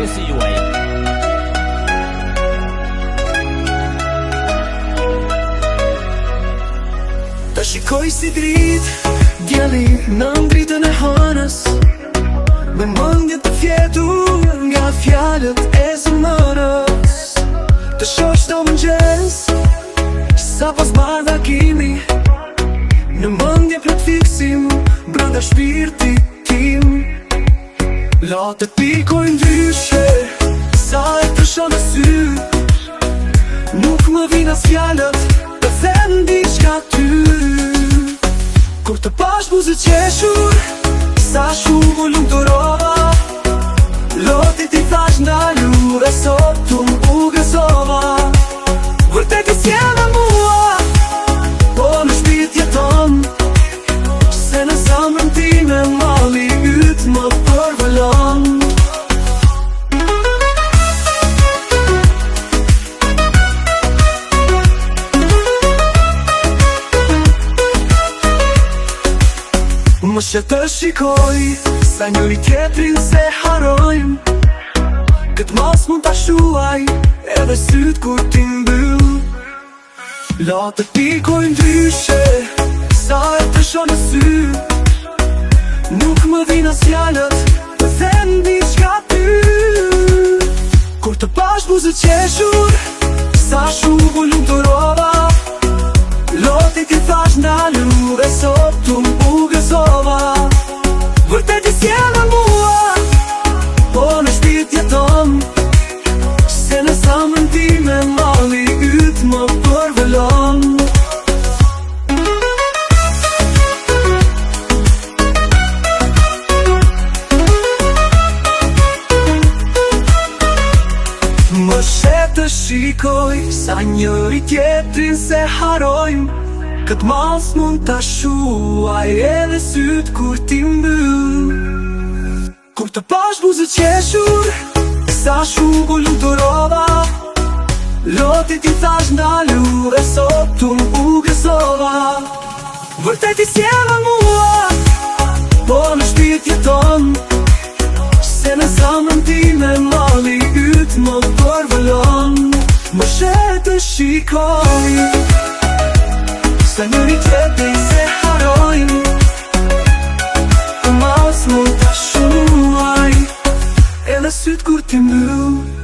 suksesi juaj. Ta shikoj si drit djeli në ngritën e hënës, me mendje të fjetur nga fjalët e zemrës. Të shoh çdo mëngjes sa pas bardakimi, në mendje plot fiksim brenda shpirtit tim. Latët pikojnë ndryshe sa e të shoh në sy, nuk më vjen as fjalët të them diçka ty. Kur të pash buzë qeshur, sa shumë u lumturova, lotit i thash ndalu dhe sot tu u gëzova. Vërtet i sjellë mua, po në shpirt jeton, se në zemrën time malli yt më përvëllon. Më shë të shikoj sa njëri tjetrin se harojmë, këtë mas mund t'a shuaj edhe syt kur ti mbyll. Latët pikojnë ndryshe sa e të shoh në sy, nuk më vjen as fjalët të them diçka ty. Kur të pash buzë qeshur, sa shumë u lumturova, lotit i thash ndalu dhe sot tu u gëzova. Vërtet i sjellë mua, po në shpirt jeton, se në zemrën time malli yt më përvëllon. Më shë të shikoj sa njëri tjetrin se harojmë, këtë mas mund t'a shuaj edhe syt kur ti mbyll. Kur të pash buzë qeshur, sa shumë u lumturova, lotit i thash ndalu dhe sot tu u gëzova. Vërtet i sjellë mua, po në shpirt jeton, se në zemrën time malli yt më përvëllon. Më shë të shikoj sa njëri tjetrin se harojmë, mas mund t'a shuaj edhe syt kur ti mbyll.